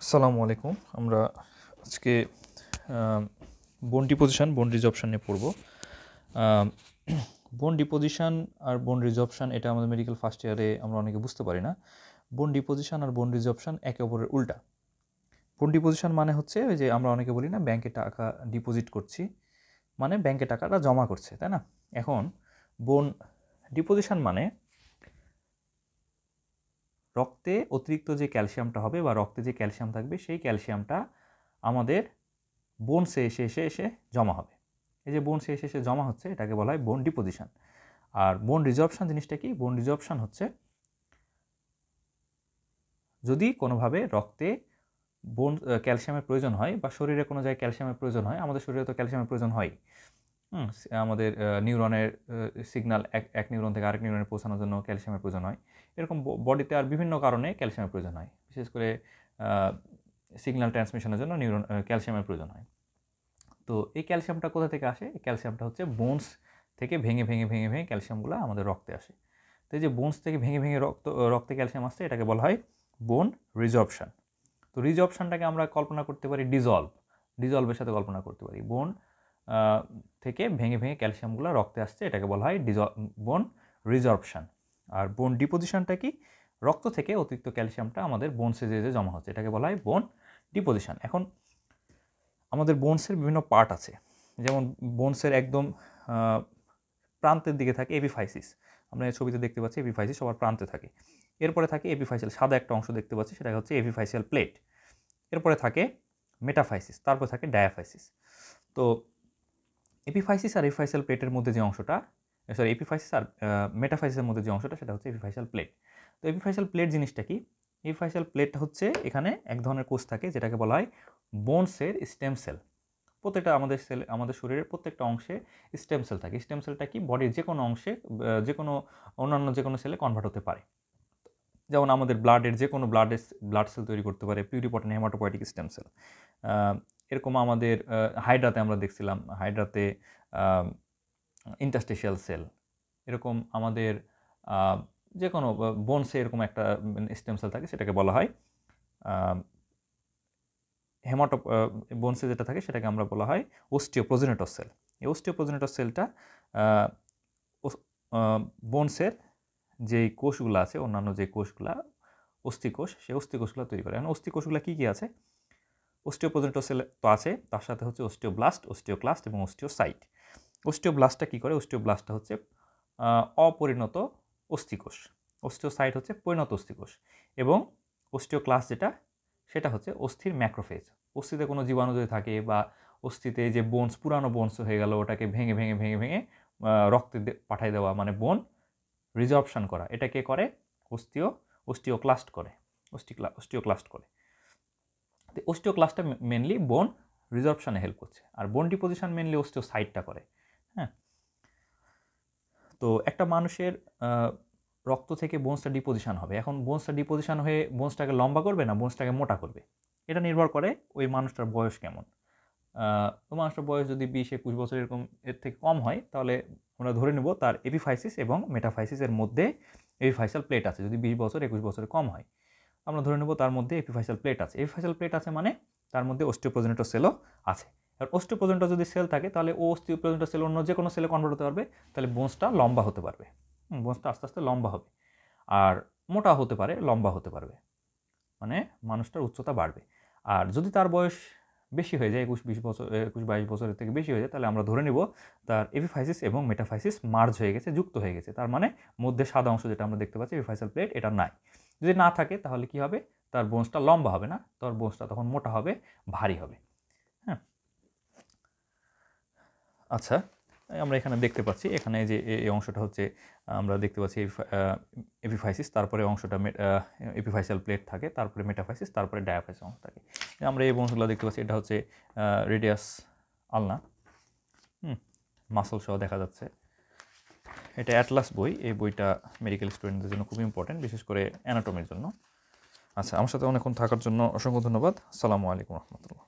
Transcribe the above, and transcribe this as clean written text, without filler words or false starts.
আসসালামু আলাইকুম। আমরা আজকে বোন ডিপোজিশন, বোন রিজর্পশন নিয়ে পড়ব। বোন ডিপোজিশন আর বোন রিজর্পশন এটা আমাদের মেডিকেল ফার্স্ট ইয়ারে আমরা অনেকে বুঝতে পারি না। বোন ডিপোজিশন আর বোন রিজর্পশন একে অপরের উল্টা। বোন ডিপোজিশন মানে হচ্ছে ওই যে আমরা অনেকে বলি না ব্যাংকে টাকা ডিপোজিট করছি, মানে ব্যাংকে টাকাটা জমা করছে, তাই না? এখন বোন ডিপোজিশন মানে রক্তে অতিরিক্ত যে ক্যালসিয়ামটা হবে বা রক্তে যে ক্যালসিয়াম থাকবে সেই ক্যালসিয়ামটা আমাদের বোনসে এসে এসে এসে জমা হবে। এই যে বোনসে এসে এসে জমা হচ্ছে এটাকে বলা হয় বোন ডিপোজিশন। আর বোন রিজর্পশন জিনিসটা কি? বোন রিজর্পশন হচ্ছে যদি কোনোভাবে রক্তে বোন ক্যালসিয়ামের প্রয়োজন হয় বা শরীরে কোনো জায়গায় ক্যালসিয়ামের প্রয়োজন হয়, আমাদের শরীরে তো ক্যালসিয়ামের প্রয়োজন হয়, আমাদের নিউরনের সিগন্যাল এক নিউরন থেকে আরেক নিউরনে পৌঁছানোর জন্য ক্যালসিয়ামের প্রয়োজন হয়। এরকম বডিতে আর বিভিন্ন কারণে ক্যালসিয়ামের প্রয়োজন হয়, বিশেষ করে সিগন্যাল ট্রান্সমিশনের জন্য ক্যালসিয়ামের প্রয়োজন হয়। তো এই ক্যালসিয়ামটা কোথা থেকে আসে? এই ক্যালসিয়ামটা হচ্ছে বোনস থেকে ভেঙে ভেঙে ভেঙে ভেঙে ক্যালসিয়ামগুলো আমাদের রক্তে আসে। তো এই যে বোনস থেকে ভেঙে ভেঙে রক্তে ক্যালসিয়াম আসছে এটাকে বলা হয় বোন রিজর্পশন। তো রিজর্পশনটাকে আমরা কল্পনা করতে পারি ডিজলভের সাথে কল্পনা করতে পারি। বোন থেকে ভেঙে ভেঙে ক্যালসিয়ামগুলো রক্তে আসছে এটাকে বলা হয় বোন রিজর্পশন। আর বোন ডিপোজিশনটা কি? রক্ত থেকে অতিরিক্ত ক্যালসিয়ামটা আমাদের বোনসে যে জমা হচ্ছে এটাকে বলা হয় বোন ডিপোজিশন। এখন আমাদের বোনসের বিভিন্ন পার্ট আছে, যেমন বোনসের একদম প্রান্তের দিকে থাকে এপিফাইসিস। আমরা এই ছবিতে দেখতে পাচ্ছি এপিফাইসিস সবার প্রান্তে থাকে। এরপরে থাকে এপিফাইসিয়াল, সাদা একটা অংশ দেখতে পাচ্ছি সেটা হচ্ছে এপিফাইসিয়াল প্লেট। এরপরে থাকে মেটাফাইসিস, তারপর থাকে ডায়াফাইসিস। তো এপিফাইসিস আর এপিফাইসিয়াল প্লেটের মধ্যে যে অংশটা, এপিফাইসিস আর মেটাফাইসিসের মধ্যে যে অংশটা সেটা হচ্ছে এপিফাইসিয়াল প্লেট। তো এপিফাইসিয়াল প্লেট জিনিসটা কি? এপিফাইসিয়াল প্লেটটা হচ্ছে এখানে এক ধরনের কোষ থাকে যেটাকে বলা হয় বোনসের স্টেম সেল। প্রত্যেকটা আমাদের শরীরের প্রত্যেকটা অংশে স্টেম সেল থাকে। স্টেম সেলটা কি? বডির যে কোনো অংশে অন্যান্য যে কোনো সেলে কনভার্ট হতে পারে। যেমন আমাদের ব্লাডের যে কোনো ব্লাড সেল তৈরি করতে পারে পিউরিপটেন্ট হেমাটোপয়েটিক স্টেম সেল। এরকম আমাদের হাইড্রাতে আমরা দেখছিলাম, হাইড্রাতে ইন্টারস্টিশিয়াল সেল। এরকম আমাদের যে কোনো বোনসে এরকম একটা স্টেম সেল থাকে সেটাকে বলা হয় বোনসে যেটা থাকে সেটাকে আমরা বলা হয় অস্টিওপ্রোজেনেটর সেল। এই অস্টিওপ্রোজেনেটর সেলটা বোনসের যেই কোষগুলো আছে, অন্যান্য যে কোষগুলা অস্থিকোষ, সেই অস্থিকোষগুলো তৈরি করে। এখন অস্থিকোষগুলো কী কী আছে? অস্টিওপ্রোজেনেটর সেল তো আছে, তার সাথে হচ্ছে অস্টিওব্লাস্ট, অস্টিওক্লাস্ট এবং অস্টিওসাইট। অস্টিওব্লাস্টটা কী করে? অস্টিওব্লাস্টটা হচ্ছে অপরিণত অস্থিকোষ, অস্টিওসাইট হচ্ছে পরিণত অস্থিকোষ, এবং অস্টিওক্লাস্ট যেটা সেটা হচ্ছে অস্থির ম্যাক্রোফেজ। অস্থিতে কোনো জীবাণু যদি থাকে বা অস্থিতে যে বোনস পুরানো বোনস হয়ে গেল ওটাকে ভেঙে ভেঙে ভেঙে ভেঙে রক্তে পাঠাই দেওয়া, মানে বোন রিজর্পশন করা, এটা কে করে? অস্টিওক্লাস্ট করে, অস্টিওক্লাস্ট করে। তো অস্টিওক্লাস্টটা মেনলি বোন রিজর্পশনে হেল্প করছে, আর বোন ডিপোজিশন মেনলি অস্টিওসাইটটা করে। হ্যাঁ, তো একটা মানুষের রক্ত থেকে বোনসটা ডিপোজিশন হবে। এখন বোনসটা ডিপোজিশন হয়ে বোনসটাকে লম্বা করবে না বোনসটাকে মোটা করবে, এটা নির্ভর করে ওই মানুষটার বয়স কেমন। ওই মানুষটার বয়স যদি 20-21 বছর এরকম এর থেকে কম হয় তাহলে আমরা ধরে নেব তার এপিফাইসিস এবং মেটাফাইসিসের মধ্যে এপিফাইসাল প্লেট আছে। যদি 20 বছর 21 বছরের কম হয় আমরা ধরে নেব তার মধ্যে এপিফাইসাল প্লেট আছে। এপিফাইসাল প্লেট আছে মানে তার মধ্যে অস্টিওপ্রোজেনেটর সেলও আছে। আর অস্টিওপ্রোজেনেটর যদি সেল থাকে তাহলে ও অস্টিওপ্রোজেনেটর সেল অন্য যে কোনো সেলে কনভার্ট হতে পারবে, তাহলে বোনসটা লম্বা হতে পারবে, বোনসটা আস্তে আস্তে লম্বা হবে, আর মোটা হতে পারে, লম্বা হতে পারবে, মানে মানুষটার উচ্চতা বাড়বে। আর যদি তার বয়স বেশি হয়ে যায় 21-22 বছরের থেকে বেশি হয়ে যায় তাহলে আমরা ধরে নিব তার এপিফাইসিস এবং মেটাফাইসিস মার্জ হয়ে গেছে, যুক্ত হয়ে গেছে। তার মানে মধ্যে সাদা অংশ যেটা আমরা দেখতে পাচ্ছি এপিফাইসাল প্লেট এটা নাই। যদি না থাকে তাহলে কি হবে? তার বোনসটা লম্বা হবে না, তার বোনসটা তখন মোটা হবে, ভারী হবে। হ্যাঁ, আচ্ছা, আমরা এখানে দেখতে পাচ্ছি এখানে যে এই অংশটা হচ্ছে আমরা দেখতে পাচ্ছি এপিফাইসিস, তারপরে অংশটা এপিফাইসাল প্লেট থাকে, তারপরে মেটাফাইসিস, তারপরে ডায়াফাইসিস অংশ থাকে। আমরা এই বোনসগুলো দেখতে পাচ্ছি, এটা হচ্ছে রেডিয়াস আলনা, মাসল সহ দেখা যাচ্ছে। এটা অ্যাটলাস বই, এই বইটা মেডিকেল স্টুডেন্টদের জন্য খুব ইম্পর্টেন্ট, বিশেষ করে অ্যানাটমির জন্য। আচ্ছা, আমার সাথে অনেকক্ষণ থাকার জন্য অসংখ্য ধন্যবাদ। আসসালামু আলাইকুম রহমতুল্লাহ।